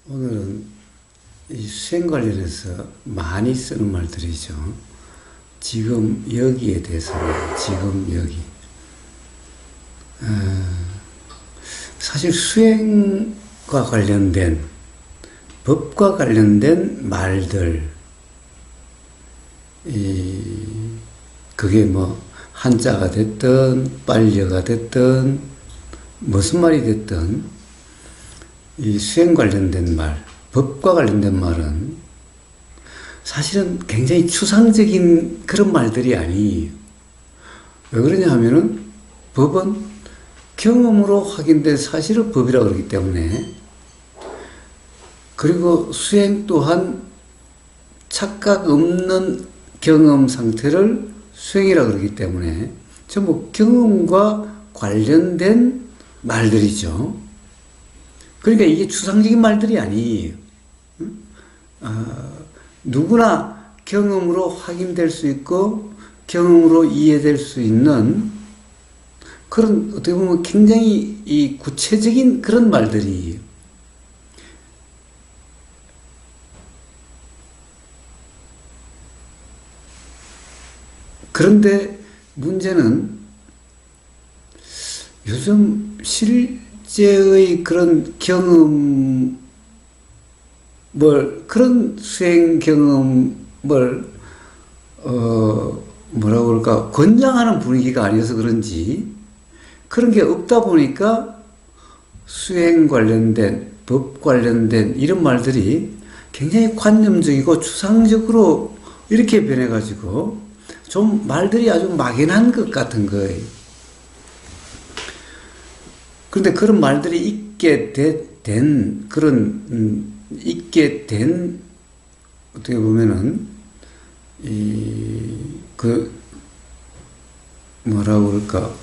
오늘은 이 수행 관련해서 많이 쓰는 말들이죠. 지금 여기에 대해서, 지금 여기. 사실 수행과 관련된, 법과 관련된 말들, 그게 뭐, 한자가 됐든, 빨려가 됐든, 무슨 말이 됐든, 이 수행 관련된 말, 법과 관련된 말은 사실은 굉장히 추상적인 그런 말들이 아니에요. 왜 그러냐 하면은 법은 경험으로 확인된 사실을 법이라고 그러기 때문에, 그리고 수행 또한 착각 없는 경험 상태를 수행이라고 그러기 때문에 전부 경험과 관련된 말들이죠. 그러니까 이게 추상적인 말들이 아니에요. 누구나 경험으로 확인될 수 있고 경험으로 이해될 수 있는 그런, 어떻게 보면 굉장히 이 구체적인 그런 말들이에요. 그런데 문제는 요즘 실제의 그런 경험, 그런 수행 경험을, 뭐라고 그럴까, 권장하는 분위기가 아니어서 그런지 그런 게 없다 보니까 수행 관련된, 법 관련된 이런 말들이 굉장히 관념적이고 추상적으로 이렇게 변해가지고 좀 말들이 아주 막연한 것 같은 거예요. 그런데 그런 말들이 있게 된 그런, 있게 된, 어떻게 보면은, 뭐라고 그럴까,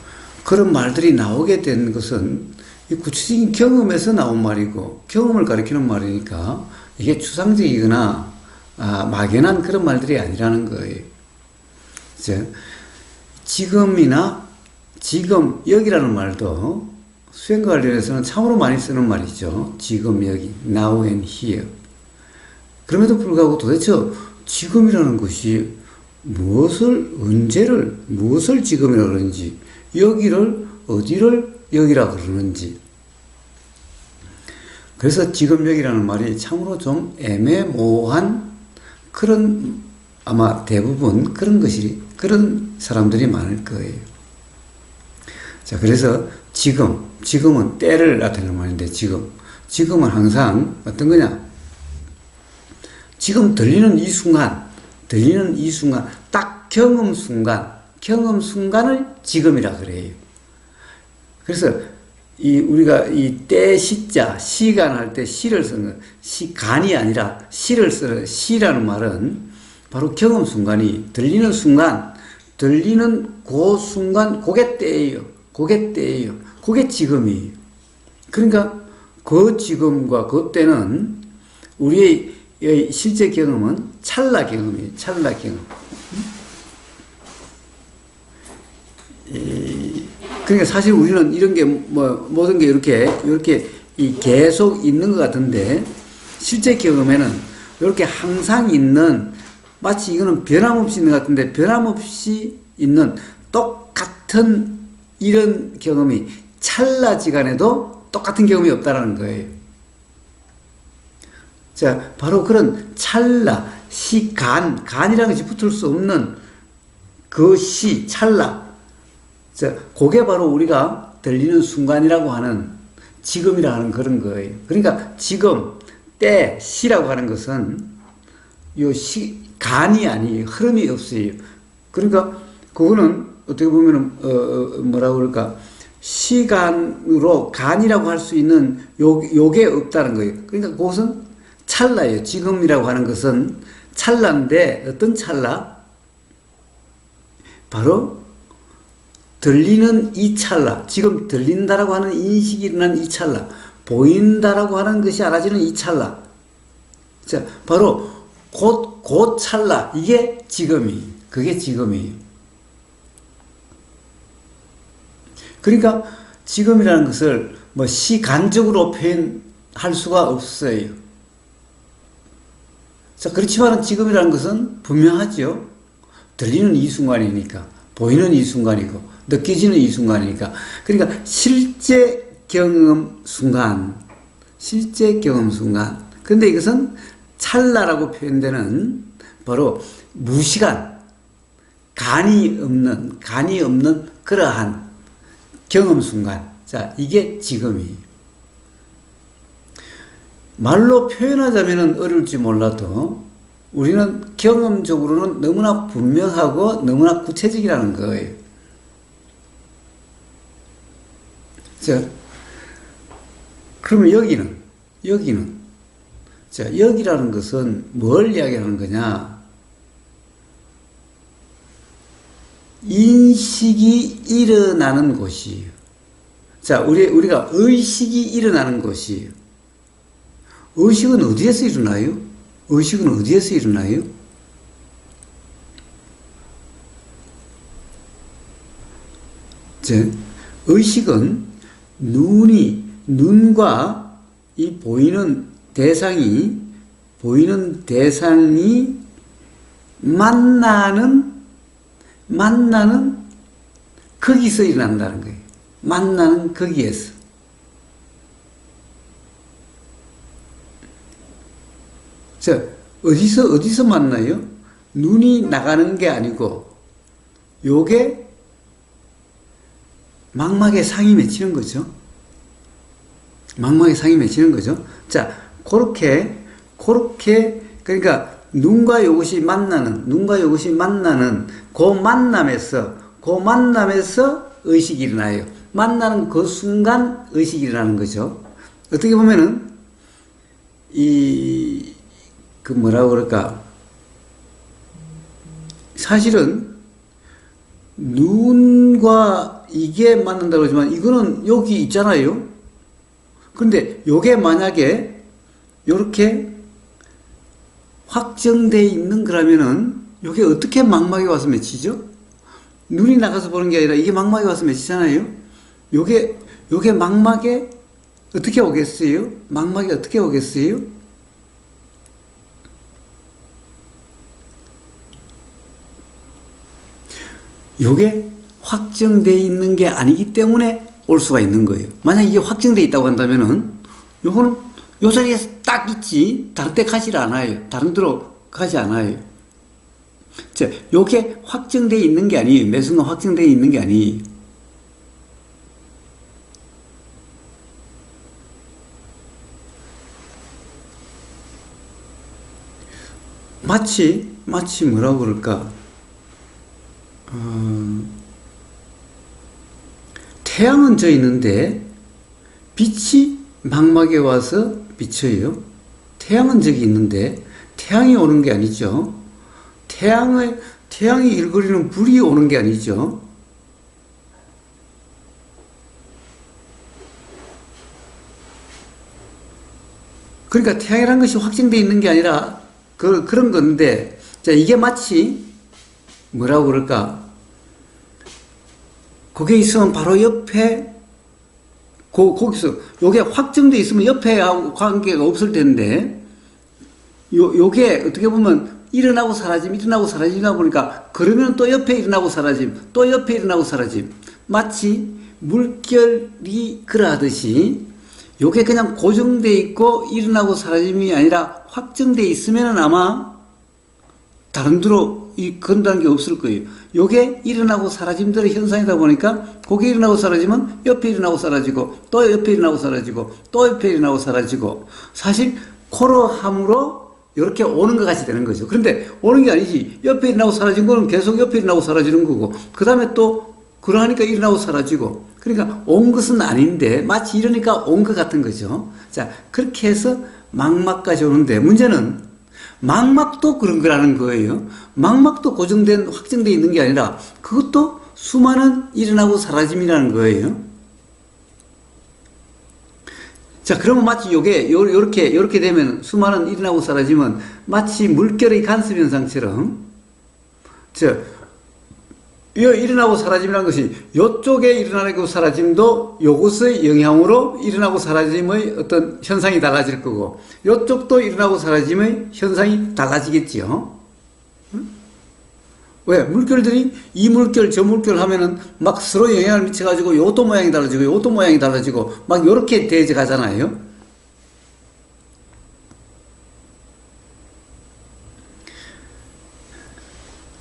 그런 말들이 나오게 된 것은 이 구체적인 경험에서 나온 말이고, 경험을 가리키는 말이니까 이게 추상적이거나, 막연한 그런 말들이 아니라는 거예요. 이제, 지금이나, 지금, 여기라는 말도 수행과 관련해서는 참으로 많이 쓰는 말이죠. 지금, 여기, now and here. 그럼에도 불구하고 도대체 지금이라는 것이 무엇을, 언제를, 무엇을 지금이라고 그러는지, 여기를, 어디를 여기라고 그러는지. 그래서 지금 여기라는 말이 참으로 좀 애매모호한 그런, 아마 대부분 그런 사람들이 많을 거예요. 자, 그래서 지금은 때를 나타내는 말인데, 지금은 항상 어떤 거냐? 지금 들리는 이 순간, 딱 경험 순간을 지금이라 그래요. 그래서 우리가 이 때 시자, 시간 할 때 시를 쓰는 시간이 아니라 시를 쓰는 시라는 말은 바로 경험 순간이, 들리는 그 순간, 그게 때예요. 그게 지금이에요. 그러니까 그 지금과 그 때는 우리의 실제 경험은 찰나 경험이에요. 찰나 경험. 그러니까 사실 우리는 이런 게 모든 게 이렇게 계속 있는 것 같은데, 실제 경험에는 이렇게 항상 있는, 마치 이거는 변함없이 있는 것 같은데, 변함없이 있는 똑같은 이런 경험이 찰나지간에도 똑같은 경험이 없다라는 거예요. 자, 바로 그런 찰나, 간이라는 것이 붙을 수 없는 그 찰나. 자, 그게 바로 우리가 들리는 순간이라고 하는, 지금이라고 하는 그런 거예요. 그러니까 지금, 때, 시라고 하는 것은 간이 아니에요. 흐름이 없어요. 그러니까 그거는 어떻게 보면은, 뭐라고 그럴까, 시간으로 간이라고 할 수 있는 요게 없다는 거예요. 그러니까 그것은 찰나예요. 지금이라고 하는 것은 찰나인데, 어떤 찰나? 바로 들리는 이 찰나, 지금 들린다라고 하는 인식이 일어난 이 찰나, 보인다라고 하는 것이 알아지는 이 찰나. 자, 바로 곧 찰나, 이게 그게 지금이에요. 그러니까 지금이라는 것을 시간적으로 표현할 수가 없어요. 자, 그렇지만 지금이라는 것은 분명하죠. 들리는 이 순간이니까, 보이는 이 순간이고, 느껴지는 이 순간이니까. 그러니까 실제 경험 순간, 실제 경험 순간. 그런데 이것은 찰나라고 표현되는 바로 무시간, 간이 없는 그러한 경험 순간. 자, 이게 지금이. 말로 표현하자면 어려울지 몰라도 우리는 경험적으로는 너무나 분명하고 너무나 구체적이라는 거예요. 자, 그러면 여기는. 자, 여기라는 것은 뭘 이야기하는 거냐? 인식이 일어나는 곳이에요. 자, 우리가 의식이 일어나는 곳이에요. 의식은 어디에서 일어나요? 의식은 어디에서 일어나요? 자, 의식은 눈과 이 보이는 대상이 만나는 거기서 일어난다는 거예요. 만나는 거기에서. 자, 어디서 만나요? 눈이 나가는 게 아니고, 요게 망막에 상이 맺히는 거죠. 망막에 상이 맺히는 거죠. 자, 그렇게, 그러니까, 눈과 이것이 만나는, 그 만남에서 의식이 일어나요. 만나는 그 순간 의식이 일어나는 거죠. 어떻게 보면은, 뭐라고 그럴까. 사실은, 눈과 이게 맞는다고 그러지만, 이거는 여기 있잖아요. 근데 요게 만약에, 요렇게 확정되어 있는 거라면은, 요게 어떻게 망막에 와서 맺히죠? 눈이 나가서 보는 게 아니라 이게 망막에 와서 맺히잖아요? 요게 망막에 어떻게 오겠어요? 망막에 어떻게 오겠어요? 요게 확정되어 있는 게 아니기 때문에 올 수가 있는 거예요. 만약 이게 확정되어 있다고 한다면은, 요거는 요 자리에 딱 있지, 다른 데 가지 않아요. 다른 데로 가지 않아요. 자, 요게 확정되어 있는 게 아니에요. 매 순간 확정되어 있는 게 아니에요. 마치 뭐라고 그럴까? 태양은 져 있는데 빛이 망막에 와서 비쳐요. 태양은 저기 있는데 태양이 오는 게 아니죠. 태양이 일거리는 불이 오는 게 아니죠. 그러니까 태양이라는 것이 확정되어 있는 게 아니라 그런 건데, 자, 이게 마치 뭐라고 그럴까? 거기에 있으면 바로 옆에 거기서 요게 확정돼 있으면 옆에하고 관계가 없을 텐데, 요게 어떻게 보면 일어나고 사라지다 보니까, 그러면 또 옆에 일어나고 사라짐, 또 옆에 일어나고 사라짐. 마치 물결이 그러하듯이 요게 그냥 고정돼 있고 일어나고 사라짐이 아니라 확정돼 있으면은 아마 다른 데로 건다는 게 없을 거예요. 요게 일어나고 사라짐들의 현상이다 보니까, 거기 일어나고 사라지면 옆에 일어나고 사라지고, 또 옆에 일어나고 사라지고, 또 옆에 일어나고 사라지고, 사실 코로 함으로 이렇게 오는 것 같이 되는 거죠. 그런데 오는 게 아니지. 옆에 일어나고 사라진 거는 계속 옆에 일어나고 사라지는 거고, 그 다음에 또 그러하니까 일어나고 사라지고, 그러니까 온 것은 아닌데 마치 이러니까 온 것 같은 거죠. 자, 그렇게 해서 망막까지 오는데, 문제는 망막도 그런 거라는 거예요. 망막도 확정되어 있는 게 아니라 그것도 수많은 일어나고 사라짐이라는 거예요. 자, 그러면 마치 요렇게 되면, 수많은 일어나고 사라짐은 마치 물결의 간섭 현상처럼, 일어나고 사라짐이라는 것이 요쪽에 일어나고 사라짐도 요것의 영향으로 일어나고 사라짐의 어떤 현상이 달라질 거고, 요쪽도 일어나고 사라짐의 현상이 달라지겠지요. 왜? 물결들이 이 물결 저 물결 하면은 막 서로 영향을 미쳐가지고 요것도 모양이 달라지고 요것도 모양이 달라지고 막 요렇게 되어져 가잖아요.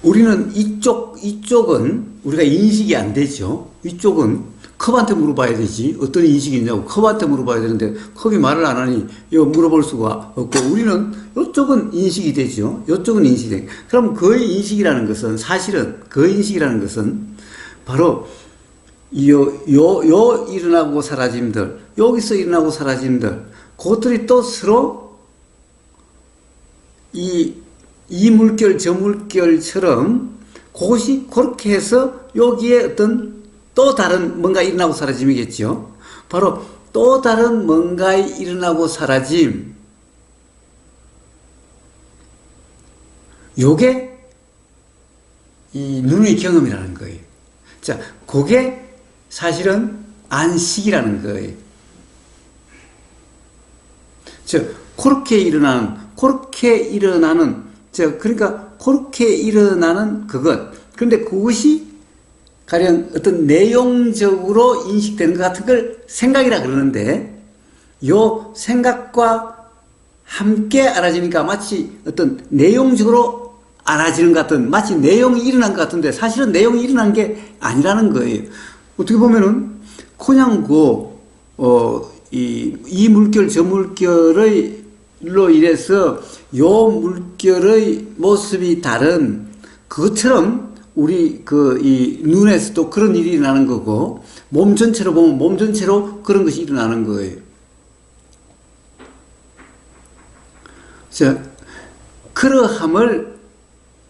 우리는 이쪽은 우리가 인식이 안 되죠. 이쪽은 컵한테 물어봐야 되지. 어떤 인식이 있냐고 컵한테 물어봐야 되는데 컵이 말을 안 하니 이거 물어볼 수가 없고, 우리는 이쪽은 인식이 되죠. 이쪽은 인식이 돼. 그럼 그 인식이라는 것은, 사실은 그 인식이라는 것은 바로 요 일어나고 사라짐들, 여기서 일어나고 사라짐들, 그것들이 또 서로 이 물결 저 물결처럼 그것이 그렇게 해서 여기에 어떤 또 다른 뭔가 일어나고 사라짐이겠죠. 바로 또 다른 뭔가의 일어나고 사라짐, 요게 이 눈의 경험이라는 거예요. 자, 그게 사실은 안식이라는 거예요. 그렇게 일어나는 그러니까 그렇게 일어나는 그것. 그런데 그것이 가령 어떤 내용적으로 인식되는 것 같은 걸 생각이라 그러는데, 요 생각과 함께 알아지니까 마치 어떤 내용적으로 알아지는 것 같은, 마치 내용이 일어난 것 같은데 사실은 내용이 일어난 게 아니라는 거예요. 어떻게 보면은 그냥 이 물결 저 물결의 로 인해서 요 물결의 모습이 다른 그것처럼 우리 이 눈에서도 그런 일이 일어나는 거고, 몸 전체로 보면 몸 전체로 그런 것이 일어나는 거예요. 자, 그러함을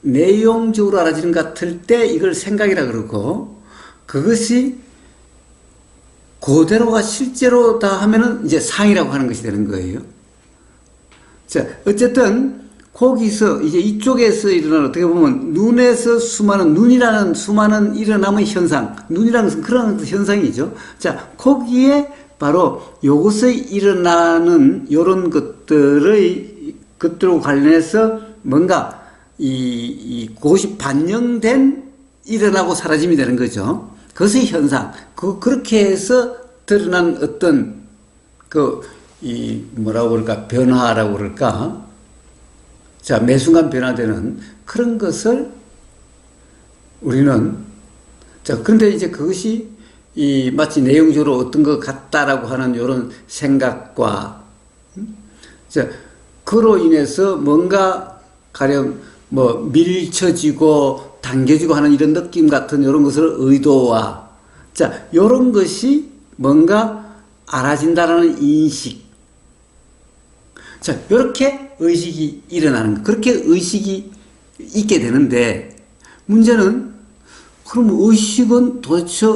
내용적으로 알아지는 것 같을 때 이걸 생각이라 그러고, 그것이 그대로가 실제로다 하면은 이제 상이라고 하는 것이 되는 거예요. 자, 어쨌든 거기서 이제 이쪽에서 일어나는, 어떻게 보면 눈에서 눈이라는 수많은 일어남의 현상, 눈이라는 것은 그런 현상이죠. 자, 거기에 바로 요것에 일어나는 요런 것들과 관련해서 뭔가 그것이 반영된 일어나고 사라짐이 되는 거죠. 그것의 현상, 그렇게 해서 드러난 어떤 뭐라고 그럴까, 변화라고 그럴까. 자, 매 순간 변화되는 그런 것을 우리는, 자, 그런데 이제 그것이 마치 내용적으로 어떤 것 같다라고 하는 이런 생각과, 자, 그로 인해서 뭔가 가령 밀쳐지고 당겨지고 하는 이런 느낌 같은 이런 것을 의도와, 자, 이런 것이 뭔가 알아진다라는 인식. 자, 이렇게 의식이 일어나는 거. 그렇게 의식이 있게 되는데, 문제는 그럼 의식은 도대체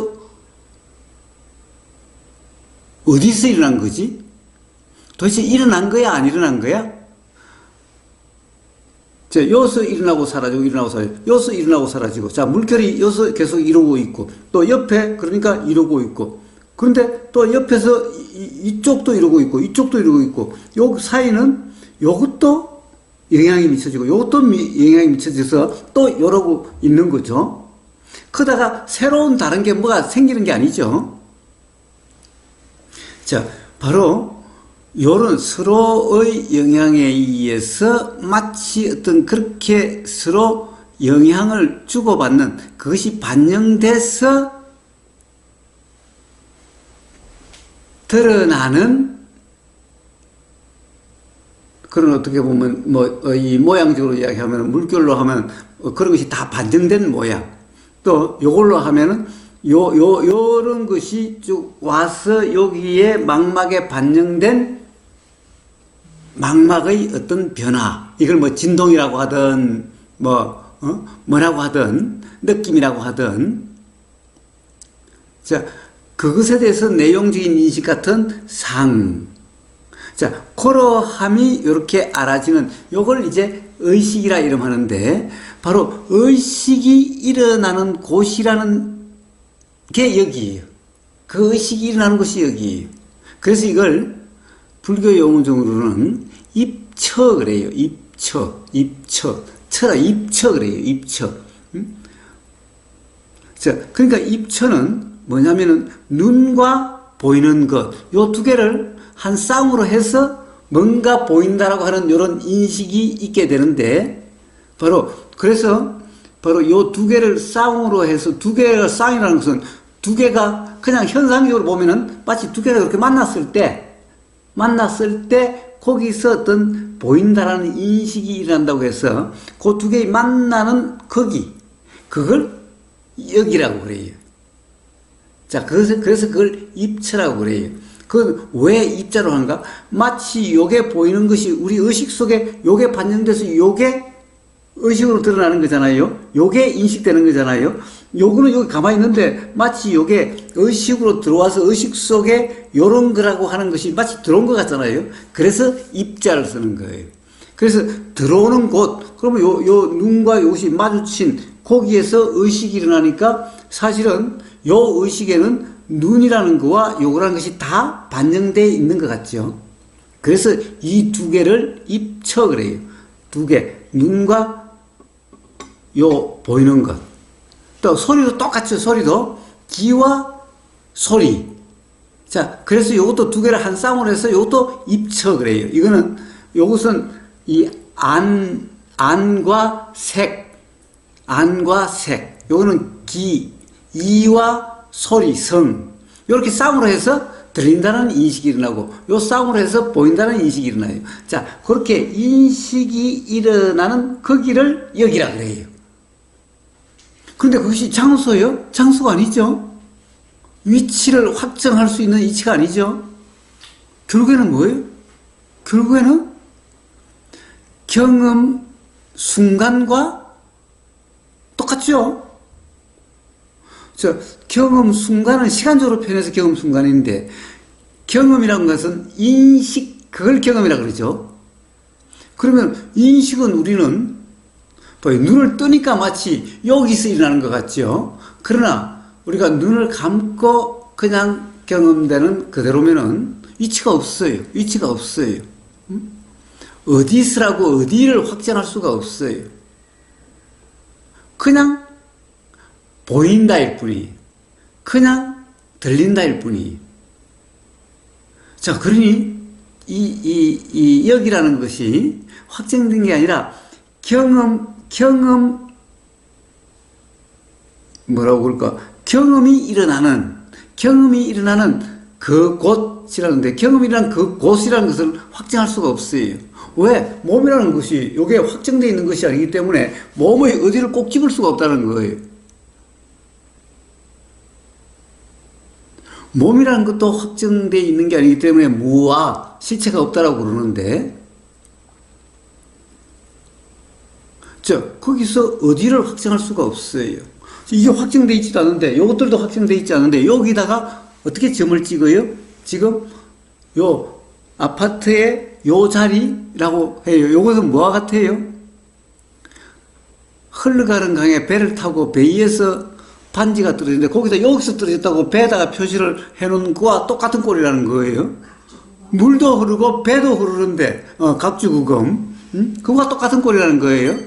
어디서 일어난 거지? 도대체 일어난 거야, 안 일어난 거야? 자, 여기서 일어나고 사라지고, 일어나고 사라지고, 여기서 일어나고 사라지고, 자, 물결이 여기서 계속 이러고 있고, 또 옆에, 그러니까 이러고 있고, 그런데 또 옆에서 이쪽도 이러고 있고, 이쪽도 이러고 있고, 요 사이는 요것도 영향이 미쳐지고, 요것도 영향이 미쳐져서 또 이러고 있는 거죠. 그러다가 새로운 다른 게 뭐가 생기는 게 아니죠. 자, 바로 요런 서로의 영향에 의해서 마치 어떤 그렇게 서로 영향을 주고받는 그것이 반영돼서 드러나는 그런, 어떻게 보면 이 모양적으로 이야기하면 물결로 하면 그런 것이 다 반영된 모양, 또 요걸로 하면은 요런 것이 쭉 와서 여기에 망막에 반영된 망막의 어떤 변화, 이걸 진동이라고 하든 뭐라고 하든 느낌이라고 하든, 자, 그것에 대해서 내용적인 인식 같은 상. 자, 그러함이 이렇게 알아지는 요걸 이제 의식이라 이름하는데, 바로 의식이 일어나는 곳이라는 게 여기예요. 그 의식이 일어나는 곳이 여기예요. 그래서 이걸 불교 용어적으로는 입처 그래요. 입처. 처라 입처 그래요. 입처. 자, 그러니까 입처는 뭐냐면은 눈과 보이는 것, 요 두 개를 한 쌍으로 해서 뭔가 보인다라고 하는 이런 인식이 있게 되는데, 그래서 바로 요 두 개를 쌍으로 해서, 두 개가 쌍이라는 것은 두 개가 그냥 현상적으로 보면은 마치 두 개가 이렇게 만났을 때 거기서 어떤 보인다라는 인식이 일어난다고 해서 그 두 개의 만나는 거기, 그걸 여기라고 그래요. 자, 그래서 그걸 입처라고 그래요. 그 왜 입자로 하는가? 마치 요게 보이는 것이 우리 의식 속에 요게 반영돼서 요게 의식으로 드러나는 거잖아요. 요게 인식되는 거잖아요. 요거는 여기 가만히 있는데 마치 요게 의식으로 들어와서 의식 속에 요런 거라고 하는 것이 마치 들어온 것 같잖아요. 그래서 입자를 쓰는 거예요. 그래서 들어오는 곳, 그러면 요 눈과 요것이 마주친 거기에서 의식이 일어나니까 사실은 요 의식에는 눈이라는 거와 요거라는 것이 다 반영되어 있는 것 같죠. 그래서 이 두 개를 입처 그래요. 두 개. 눈과 요 보이는 것. 또 소리도 똑같죠. 소리도. 기와 소리. 자, 그래서 요것도 두 개를 한 쌍으로 해서 요것도 입처 그래요. 요것은 이 안과 색. 요거는 기, 이와 소리, 성. 요렇게 쌍으로 해서 들린다는 인식이 일어나고, 요 쌍으로 해서 보인다는 인식이 일어나요. 자, 그렇게 인식이 일어나는 거기를 여기라 그래요. 그런데 그것이 장소요? 장소가 아니죠. 위치를 확정할 수 있는 위치가 아니죠. 결국에는 뭐예요? 결국에는 경험 순간과 똑같죠? 경험 순간은 시간적으로 표현해서 경험 순간인데, 경험이라는 것은 인식, 그걸 경험이라고 그러죠. 그러면 인식은 우리는 눈을 뜨니까 마치 여기서 일어나는 것 같죠. 그러나 우리가 눈을 감고 그냥 경험되는 그대로면은 위치가 없어요. 어디서라고 어디를 확정할 수가 없어요. 그냥 보인다일 뿐이, 그냥 들린다일 뿐이. 자, 그러니 이 여기라는 것이 확정된 게 아니라 뭐라고 그럴까? 경험이 일어나는 그 곳이라는데, 경험이 일어나는 그 곳이라는 것을 확정할 수가 없어요. 왜? 몸이라는 것이 이게 확정되어 있는 것이 아니기 때문에 몸의 어디를 꼭 집을 수가 없다는 거예요. 몸이라는 것도 확정되어 있는 게 아니기 때문에 무와 실체가 없다라고 그러는데, 거기서 어디를 확정할 수가 없어요. 이게 확정되어 있지도 않은데, 이것들도 확정되어 있지 않은데, 여기다가 어떻게 점을 찍어요? 지금 요 아파트의 요 자리라고 해요. 요것은 뭐와 같아요? 흘러가는 강에 배를 타고 배 위에서 반지가 떨어졌는데 거기다 여기서 떨어졌다고 배에다가 표시를 해놓은 거와 똑같은 꼴이라는 거예요. 물도 흐르고 배도 흐르는데 각주구금, 그거와 똑같은 꼴이라는 거예요.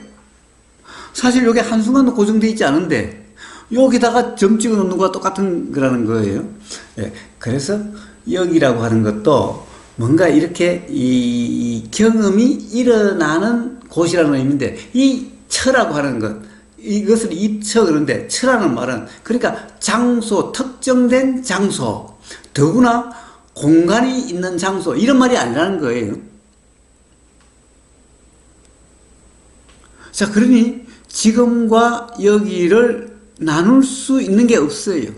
사실 여기 한순간도 고정되어 있지 않은데 여기다가 점 찍어 놓는 거와 똑같은 거라는 거예요. 네, 그래서 여기라고 하는 것도 뭔가 이렇게 이 경험이 일어나는 곳이라는 의미인데, 이 처라고 하는 것, 이것을 입처 그런데, 처라는 말은 그러니까 장소, 특정된 장소, 더구나 공간이 있는 장소, 이런 말이 아니라는 거예요. 자, 그러니 지금과 여기를 나눌 수 있는 게 없어요.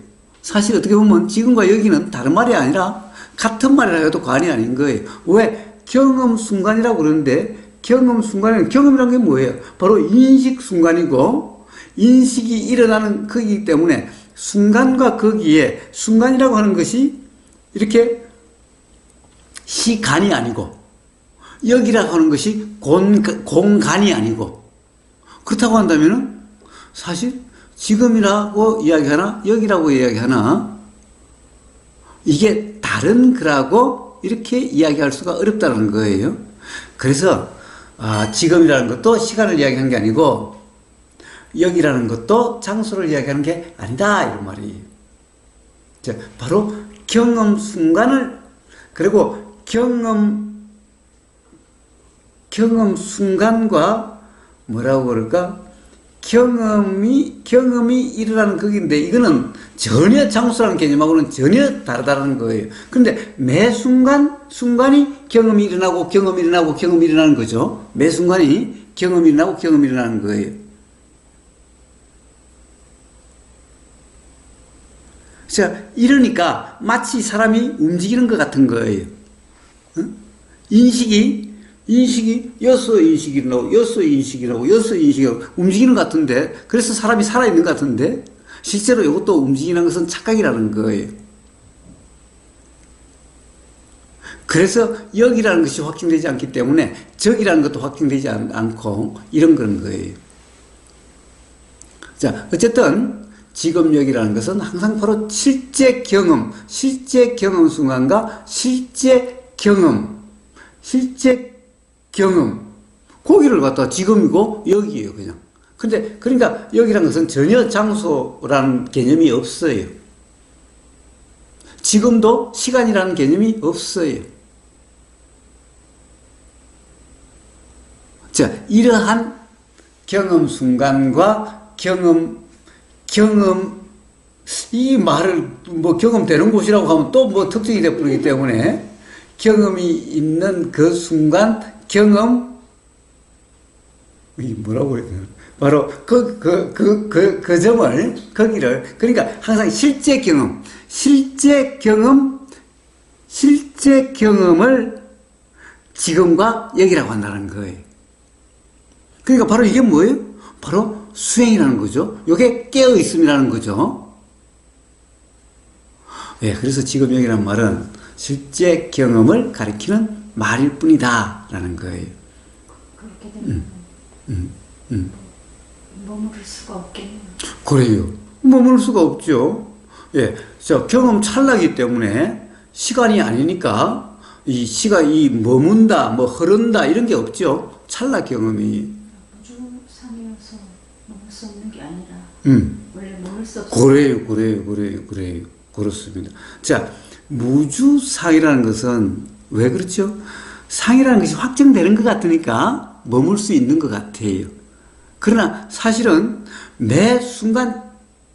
사실 어떻게 보면 지금과 여기는 다른 말이 아니라 같은 말이라 해도 과언이 아닌 거예요. 왜? 경험 순간이라고 그러는데, 경험 순간에는, 경험이라는 게 뭐예요? 바로 인식 순간이고, 인식이 일어나는 거기이기 때문에 순간과 거기에, 순간이라고 하는 것이 이렇게 시간이 아니고, 여기라고 하는 것이 공간이 아니고, 그렇다고 한다면은 사실 지금이라고 이야기하나 여기라고 이야기하나 이게 다른 거라고 이렇게 이야기할 수가 어렵다는 거예요. 그래서 지금이라는 것도 시간을 이야기하는 게 아니고 여기라는 것도 장소를 이야기하는 게 아니다 이런 말이에요. 자, 바로 경험 순간을 그리고 경험 순간과 뭐라고 그럴까? 경험이 일어나는 거기인데, 이거는 전혀 장소라는 개념하고는 전혀 다르다는 거예요. 그런데 매 순간이 경험이 일어나고, 경험이 일어나는 거죠. 매 순간이 경험이 일어나고, 경험이 일어나는 거예요. 자, 이러니까 마치 사람이 움직이는 것 같은 거예요. 응? 인식이 여섯 인식이라고 움직이는 것 같은데, 그래서 사람이 살아있는 것 같은데 실제로 이것도 움직이는 것은 착각이라는 거예요. 그래서 여기라는 것이 확증되지 않기 때문에 저기라는 것도 확증되지 않고 이런 그런 거예요. 자, 어쨌든 지금 여기라는 것은 항상 바로 실제 경험 순간과 실제 경험 거기를 갖다가 지금이고 여기에요, 그냥. 근데 그러니까 여기라는 것은 전혀 장소라는 개념이 없어요. 지금도 시간이라는 개념이 없어요. 자, 이러한 경험 순간과 이 말을 뭐 경험되는 곳이라고 하면 또 뭐 특징이 되어버리기 때문에 경험이 있는 그 순간 뭐라고 해야 되나? 바로 그 점을, 거기를, 그러니까 항상 실제 경험을 지금과 여기라고 한다는 거예요. 그러니까 바로 이게 뭐예요? 바로 수행이라는 거죠. 이게 깨어있음이라는 거죠. 예, 그래서 지금 여기라는 말은 실제 경험을 가리키는 말일 뿐이다 라는 거예요. 그렇게 되면 머무를 수가 없겠네요. 그래요. 머무를 수가 없죠. 예, 경험 찰나기 때문에 시간이 아니니까 이 머문다, 뭐 흐른다 이런 게 없죠. 찰나 경험이. 우주상이어서 머물 수 없는 게 아니라 원래 머물 수 없어요. 그래요. 그렇습니다. 자, 무주상이라는 것은 왜 그렇죠? 상이라는 것이 확정되는 것 같으니까 머물 수 있는 것 같아요. 그러나 사실은 매 순간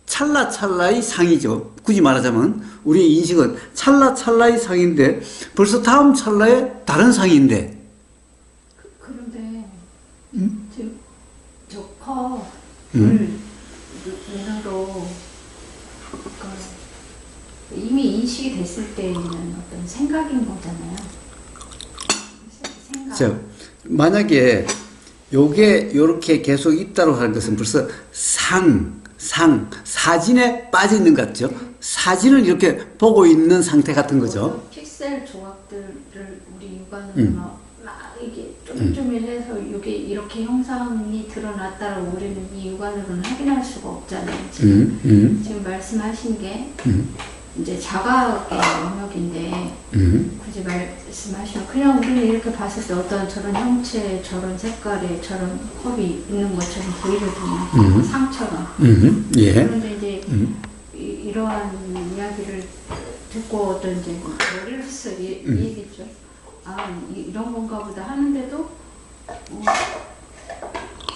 찰나찰나의 상이죠. 굳이 말하자면 우리의 인식은 찰나찰나의 상인데 벌써 다음 찰나에 다른 상인데. 그런데 지금 저 컵을 눈으로 이미 인식이 됐을 때 있는 어떤 생각인 거잖아요. 생각. 자, 만약에 요게 요렇게 계속 있다고 하는 것은 벌써 사진에 빠져 있는 것 같죠? 사진을 이렇게 보고 있는 상태 같은 거죠. 픽셀 조각들을 우리 육안으로 막 이게 쪼밀쪼밀해서 이게 이렇게 형상이 드러났다라고 우리는 이 육안으로는 확인할 수가 없잖아요. 지금 말씀하신 게 이제 자각의 영역인데 굳이 말씀하시면 그냥 우리는 이렇게 봤을 때 어떤 저런 형체, 저런 색깔의 저런 컵이 있는 것처럼 보이거든요. 상처럼. 예. 그런데 이제 이러한 이야기를 듣고 어떤 이제 머리로서 이 얘기죠. 이런 건가 보다 하는데도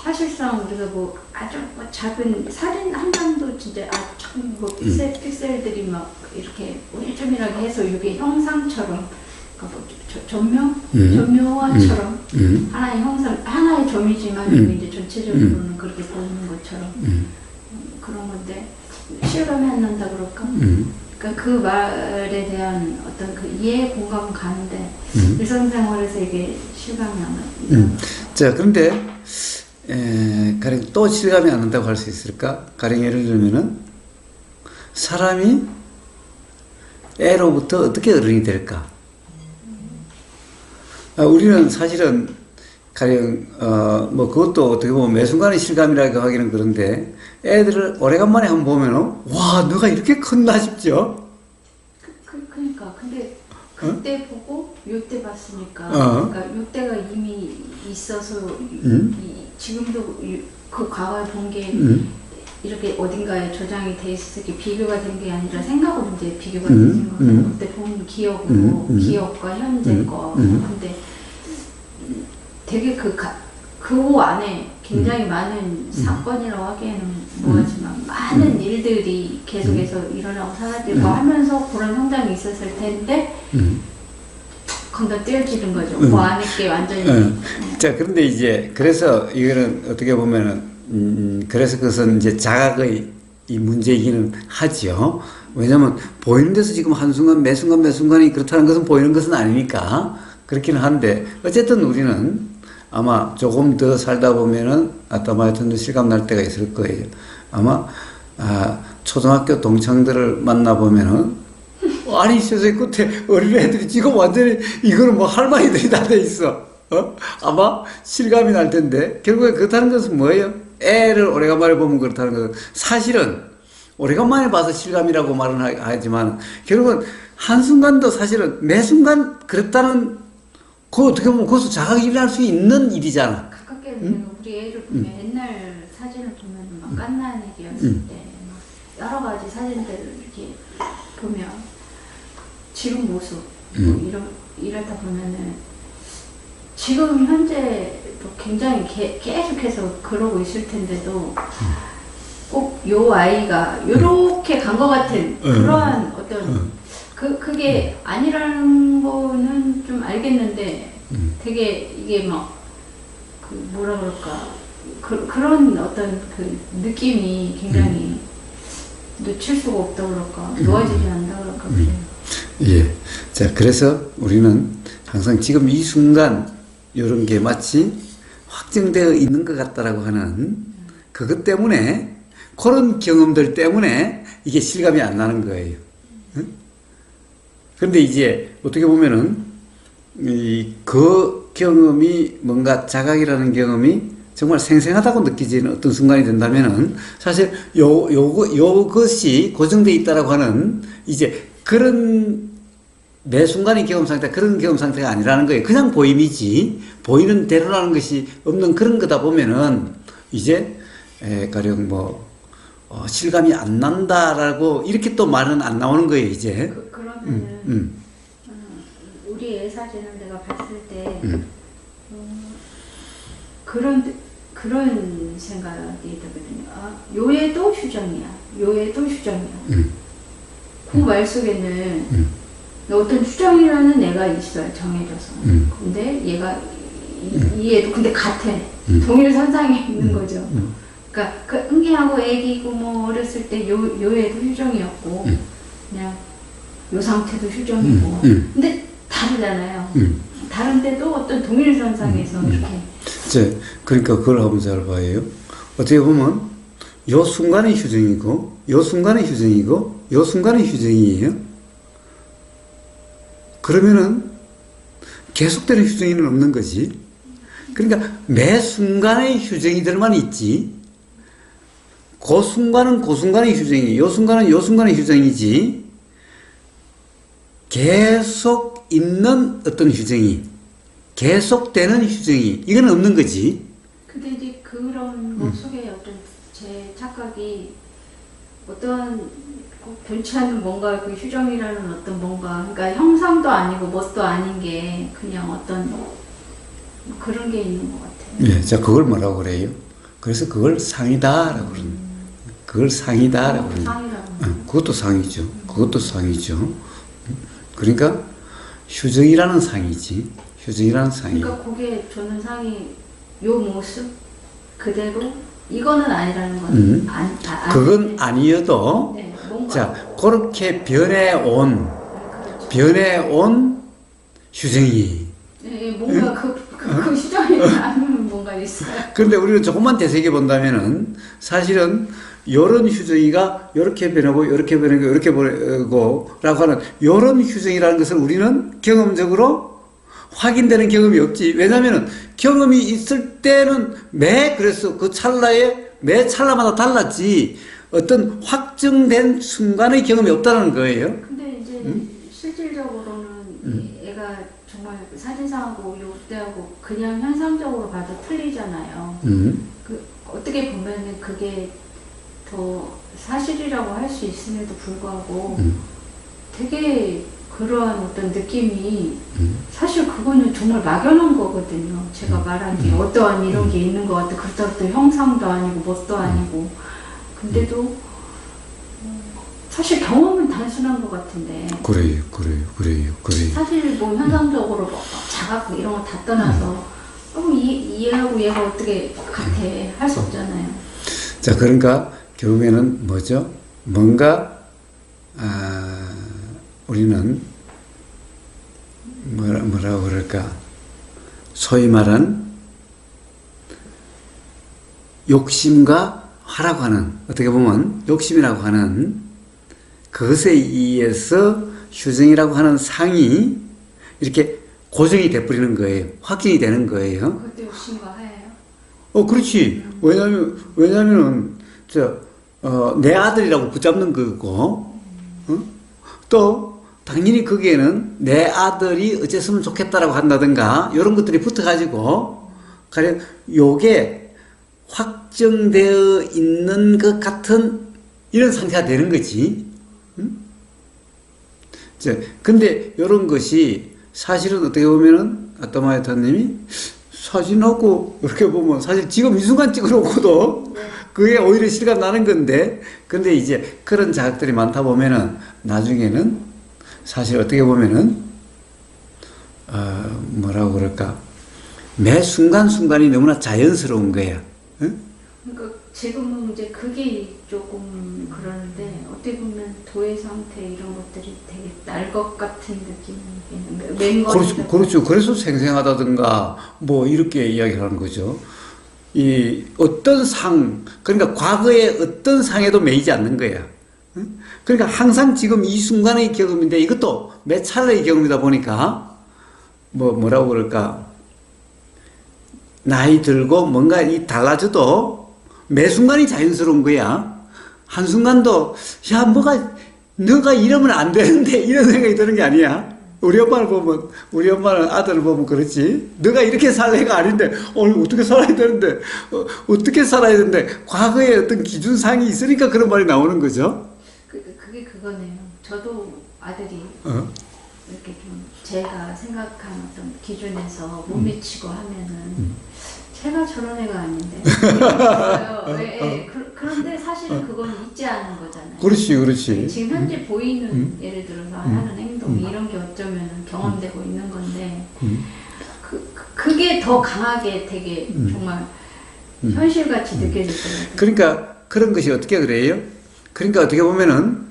사실상 우리가 뭐 아주 뭐 작은 사진 한 장도 진짜 뭐 픽셀들이 막 이렇게 오밀조밀하게 해서 이게 형상처럼 그러니까 뭐 점묘화처럼 하나의 형상, 하나의 점이지만 이게 이제 전체적으로는 그렇게 보이는 것처럼 그런 건데 실감이 안 난다 그럴까? 그러니까 그 말에 대한 어떤 그 이해 공감은 가는데 일상생활에서 이게 실감이 안 난다. 자, 그런데 가령 또 실감이 안 난다고 할 수 있을까? 가령 예를 들면은 사람이 애로부터 어떻게 어른이 될까? 우리는 사실은 가령 뭐 그것도 어떻게 보면 매 순간의 실감이라고 하기는 그런데 애들을 오래간만에 한번 보면은 와 너가 이렇게 컸나 싶죠. 그러니까 근데 그때 보고 요때 봤으니까 그러니까 요때가 이미 있어서 지금도 그 과거에 본 게 이렇게 어딘가에 저장이 돼 있어서 이렇게 비교가 된 게 아니라 생각으로 이제 비교가 되는 거예요. 그때 본 기억으로 기억과 현재 거. 근데 되게 그 안에 굉장히 많은 사건이라고 하기에는 뭐하지만 많은 일들이 계속해서 일어나고 사라지고 하면서 그런 성장이 있었을 텐데 건너 떼어지는 거죠. 그 안에 게 완전히. 자, 그런데 이제 그래서 이거는 어떻게 보면은 그래서 그것은 이제 자각의 이 문제이기는 하지요. 왜냐하면 보이는 데서 지금 한순간 매 순간이 그렇다는 것은 보이는 것은 아니니까 그렇기는 한데 어쨌든 우리는 아마 조금 더 살다 보면은 아따마이튼 실감 날 때가 있을 거예요. 아마 초등학교 동창들을 만나 보면은 아니 세상에 끝에 어린 애들이 지금 완전히 이거는 뭐 할머니들이 다 돼 있어. 아마 실감이 날 텐데 결국에 그렇다는 것은 뭐예요? 애를 오래간만에 보면 그렇다는 것은 사실은 오래간만에 봐서 실감이라고 말은 하지만 결국은 한순간도 사실은 매 순간 그렇다는 그 어떻게 보면 그것도 자각이 일어날 수 있는 일이잖아. 가깝게 우리 애를 보면 옛날 사진을 보면 막 갓난 애기였을 때 막 여러 가지 사진들을 이렇게 보면 지금 모습 뭐 이러다 보면은 지금 현재도 굉장히 계속해서 그러고 있을 텐데도 꼭 요 아이가 요렇게 간 것 같은 그러한 어떤 그게 아니라는 거는 좀 알겠는데 되게 이게 막 그 뭐라 그럴까 그런 어떤 그 느낌이 굉장히 놓칠 수가 없다 그럴까 놓아지지 않는다 그럴까 그래요. 예. 자, 그래서 우리는 항상 지금 이 순간 이런 게 마치 확정되어 있는 것 같다라고 하는 그것 때문에 그런 경험들 때문에 이게 실감이 안 나는 거예요. 그런데 이제 어떻게 보면은 그 경험이 뭔가 자각이라는 경험이 정말 생생하다고 느끼지는 어떤 순간이 된다면은 사실 요것이 고정되어 있다라고 하는 이제 그런 매 순간의 경험 상태, 그런 경험 상태가 아니라는 거예요. 그냥 보임이지, 보이는 대로라는 것이 없는 그런 거다 보면은, 이제, 가령 실감이 안 난다라고, 이렇게 또 말은 안 나오는 거예요, 이제. 그러면은, 우리 애 사진을 내가 봤을 때, 그런 생각이 들거든요. 아, 요 애도 휴정이야. 요 애도 휴정이야. 그 말 속에는, 어떤 추정이라는 애가 있어요, 정해져서. 근데 얘가, 이 애도 근데 같아. 동일 선상에 있는 거죠. 그러니까, 그 응애하고 애기고 뭐 어렸을 때 요 애도 휴정이었고, 그냥 요 상태도 휴정이고. 근데 다르잖아요. 다른데도 어떤 동일 선상에서 이렇게. 그러니까 그걸 한번 잘 봐요. 어떻게 보면, 요 순간의 휴정이고, 요 순간의 휴정이고, 요 순간의 휴정이에요. 그러면은 계속되는 휴정이는 없는 거지. 그러니까 매 순간의 휴정이들만 있지. 그 순간은 그 순간의 휴정이, 요 순간은 요 순간의 휴정이지. 계속 있는 어떤 휴정이, 계속되는 휴정이, 이건 없는 거지. 근데 이제 그런 것 속에 어떤 제 착각이 어떤 꼭 변치 않는 뭔가 그 휴정이라는 어떤 뭔가, 그러니까 형상도 아니고 뭣도 아닌 게 그냥 어떤 그런 게 있는 것 같아요. 예, 자, 그걸 뭐라고 그래요? 그래서 그걸 상이다라고 그러는. 그걸 상이다라고 그러는. 상이라고. 그것도 상이죠. 그것도 상이죠. 그러니까 휴정이라는 상이지. 휴정이라는 상이. 그러니까 그게 저는 상이 요 모습 그대로 이거는 아니라는 건 그건 아니어도 네, 뭔가 자, 그렇게 변해온 휴정이. 네, 뭔가 그 시점이 아니면 뭔가 있어요. 그런데 우리는 조금만 되새겨 본다면은 사실은 요런 휴정이가 요렇게 변하고 요렇게 변하고 요렇게 변하고 라고 하는 요런 휴정이라는 것을 우리는 경험적으로 확인되는 경험이 없지. 왜냐면은 경험이 있을 때는 그래서 그 매 찰나마다 달랐지. 어떤 확정된 순간의 경험이 없다는 거예요. 근데 이제 실질적으로는 애가 정말 사진상하고 요때하고 그냥 현상적으로 봐도 틀리잖아요. 그 어떻게 보면은 그게 더 사실이라고 할 수 있음에도 불구하고 되게 그러한 어떤 느낌이 사실 그거는 정말 막연한 거거든요. 제가 말한 게 어떠한 이런 게 있는 것 같아. 그렇다고 또 형상도 아니고 뭣도 아니고. 근데도 사실 경험은 단순한 것 같은데. 그래요. 사실 뭐 현상적으로 뭐 자각 이런 거 다 떠나서 이해하고 얘가 어떻게 같아 할 수 없잖아요. 자, 그러니까 결국에는 뭐죠? 뭔가 우리는 뭐라고 그럴까? 소위 말한 욕심과 하라고 하는, 어떻게 보면 욕심이라고 하는 그것에 의해서 휴정이라고 하는 상이 이렇게 고정이 돼버리는 거예요. 확정이 되는 거예요. 그것도 욕심과 하예요? 그렇지. 왜냐면은, 내 아들이라고 붙잡는 거고, 또, 당연히 거기에는 내 아들이 어쨌으면 좋겠다라고 한다든가, 이런 것들이 붙어가지고, 가령, 요게 확정되어 있는 것 같은 이런 상태가 되는 거지. 근데 이런 것이 사실은 어떻게 보면은, 아따마이타님이 사진하고 이렇게 보면 사실 지금 이 순간 찍어놓고도 그게 오히려 실감 나는 건데, 근데 이제 그런 자극들이 많다 보면은 나중에는 사실 어떻게 보면은 뭐라고 그럴까, 매 순간순간이 너무나 자연스러운 거야. 응? 그러니까 지금은 이제 그게 조금 그러는데 어떻게 보면 도의 상태 이런 것들이 되게 날 것 같은 느낌이 맹거. 그렇죠. 그래서 생생하다든가 뭐 이렇게 이야기하는 거죠. 이 어떤 그러니까 과거의 어떤 상에도 매이지 않는 거야. 응? 그러니까 항상 지금 이 순간의 경험인데 이것도 매 차례의 경험이다 보니까 뭐라고 그럴까, 나이 들고 뭔가 달라져도 매 순간이 자연스러운 거야. 한순간도, 너가 이러면 안 되는데, 이런 생각이 드는 게 아니야. 우리 엄마는 아들을 보면 그렇지. 너가 이렇게 살 애가 아닌데, 어떻게 살아야 되는데, 어떻게 살아야 되는데, 과거에 어떤 기준상이 있으니까 그런 말이 나오는 거죠. 그게 그거네요. 저도 아들이 이렇게 좀 제가 생각한 어떤 기준에서 못 미치고 하면은, 제가 저런 애가 아닌데. 그런데 사실은 그건 있지 않은 거잖아요. 그렇지. 지금 현재 보이는 예를 들어서 하는 행동 이런 게 어쩌면 경험되고 있는 건데 그게 더 강하게 되게 정말 현실같이 느껴지더라고요. 그러니까 그런 것이 어떻게 그래요? 그러니까 어떻게 보면은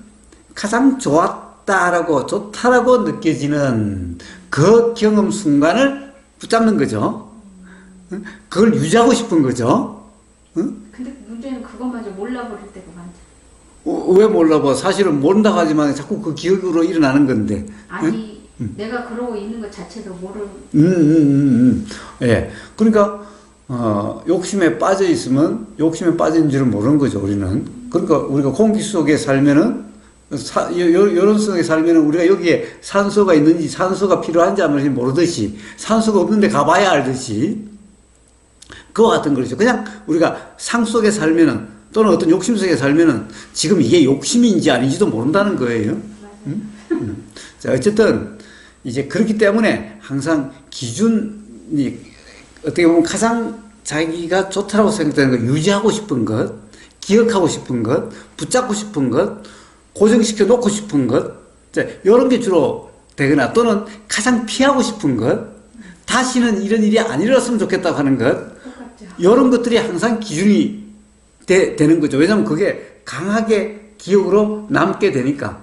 가장 좋다라고 느껴지는 그 경험 순간을 붙잡는 거죠. 그걸 유지하고 싶은 거죠. 근데 문제는 그것마저 몰라버릴 때가 많죠. 왜 몰라봐? 사실은 모른다고 하지만 자꾸 그 기억으로 일어나는 건데. 아니, 내가 그러고 있는 것 자체도 예. 그러니까, 욕심에 빠져 있으면 욕심에 빠진 줄은 모르는 거죠, 우리는. 그러니까 우리가 공기 속에 살면은, 요런 속에 살면은 우리가 여기에 산소가 있는지 산소가 필요한지 안 필요한지 모르듯이, 산소가 없는데 가봐야 알듯이, 그와 같은 거죠. 그냥 우리가 상 속에 살면은, 또는 어떤 욕심 속에 살면은, 지금 이게 욕심인지 아닌지도 모른다는 거예요. 자, 어쨌든, 이제 그렇기 때문에 항상 기준이, 어떻게 보면 가장 자기가 좋다고 생각되는 걸 유지하고 싶은 것, 기억하고 싶은 것, 붙잡고 싶은 것, 고정시켜 놓고 싶은 것, 이런 게 주로 되거나, 또는 가장 피하고 싶은 것, 다시는 이런 일이 안 일어났으면 좋겠다고 하는 것, 이런 것들이 항상 기준이 되는 거죠. 왜냐하면 그게 강하게 기억으로 남게 되니까.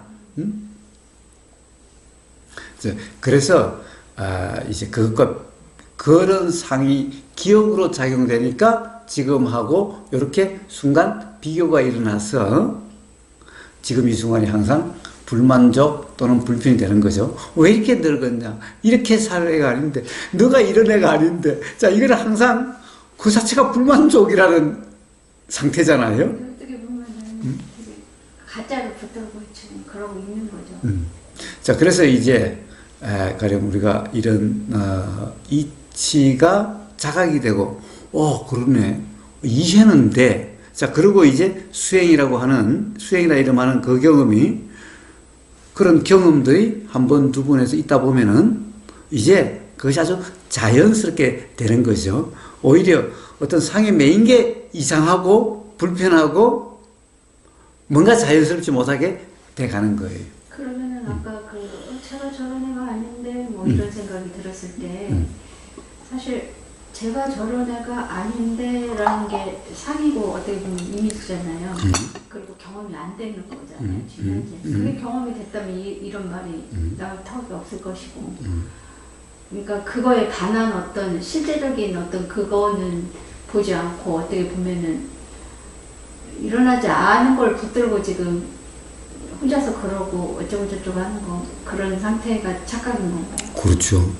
그래서 이제 그런 상이 기억으로 작용되니까 지금하고 이렇게 순간 비교가 일어나서 지금 이 순간이 항상 불만족 또는 불편이 되는 거죠. 왜 이렇게 늙었냐? 이렇게 살 애가 아닌데, 너가 이런 애가 아닌데. 자, 이거는 항상 그 자체가 불만족이라는 상태잖아요. 어떻게 보면은 되게 가짜로 붙들고 지금 그러고 있는 거죠. 자, 그래서 이제 가령 우리가 이런 이치가 자각이 되고, 그러네. 이해는데, 자, 그리고 이제 수행이라 이름하는 그 경험이, 그런 경험들이 한 번, 두 번에서 있다 보면은, 이제 그것이 아주 자연스럽게 되는 거죠. 오히려 어떤 상에 매인 게 이상하고, 불편하고, 뭔가 자연스럽지 못하게 돼 가는 거예요. 그러면은 아까 제가 저런 애가 아닌데, 뭐 이런 생각이 들었을 때, 사실 제가 저런 애가 아닌데라는 게 상이고 어떻게 보면 이미지잖아요. 그리고 경험이 안 되는 거잖아요. 지금 현재. 그게 경험이 됐다면 이런 말이 나올 턱이 없을 것이고. 그러니까 그거에 반한 어떤 실제적인 어떤 그거는 보지 않고 어떻게 보면은 일어나지 않은 걸 붙들고 지금 혼자서 그러고 어쩌고 저쩌고 하는 거, 그런 상태가 착각인 건가요? 그렇죠.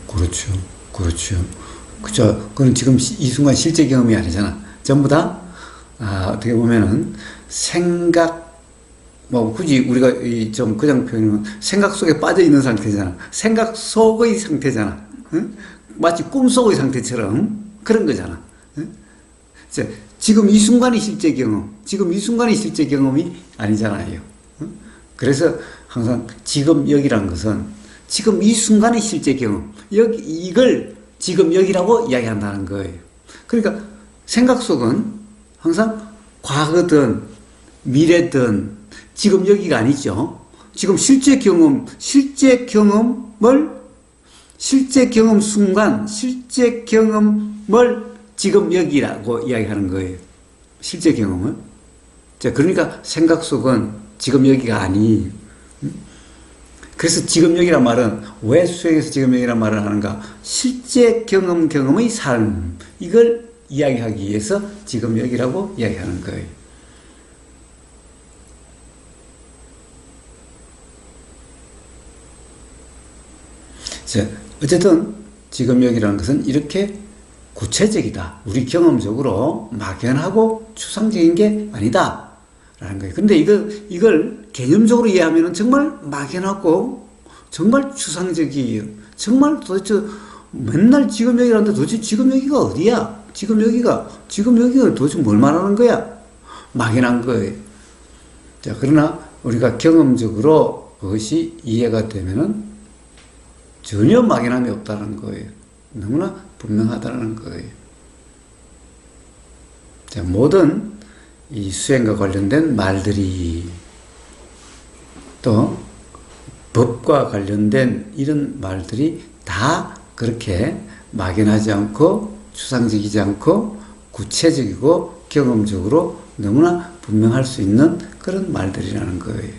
그죠. 그건 지금 이 순간 실제 경험이 아니잖아. 전부 다, 어떻게 보면은, 생각, 굳이 우리가 좀 그냥 표현하면 생각 속에 빠져 있는 상태잖아. 생각 속의 상태잖아. 응? 마치 꿈 속의 상태처럼 그런 거잖아. 응? 지금 이 순간이 실제 경험이 아니잖아요. 응? 그래서 항상 지금 여기란 것은 지금 이 순간의 실제 경험, 이걸 지금 여기라고 이야기한다는 거예요. 그러니까 생각 속은 항상 과거든 미래든 지금 여기가 아니죠. 지금 실제 경험 순간, 실제 경험을 지금 여기라고 이야기하는 거예요. 실제 경험을. 자, 그러니까 생각 속은 지금 여기가 아니. 그래서 지금 여기란 말은 왜 수행에서 지금 여기란 말을 하는가? 실제 경험의 삶, 이걸 이야기하기 위해서 지금 여기라고 이야기하는 거예요. 자, 어쨌든 지금 여기라는 것은 이렇게 구체적이다. 우리 경험적으로 막연하고 추상적인 게 아니다. 라는 거예요. 근데 이걸 개념적으로 이해하면 정말 막연하고 정말 추상적이에요. 정말 도대체 맨날 지금 여기라는데 도대체 지금 여기가 어디야? 지금 여기가 도대체 뭘 말하는 거야? 막연한 거예요. 자, 그러나 우리가 경험적으로 그것이 이해가 되면은 전혀 막연함이 없다는 거예요. 너무나 분명하다는 거예요. 자, 모든 이 수행과 관련된 말들이 또 법과 관련된 이런 말들이 다 그렇게 막연하지 않고 추상적이지 않고 구체적이고 경험적으로 너무나 분명할 수 있는 그런 말들이라는 거예요.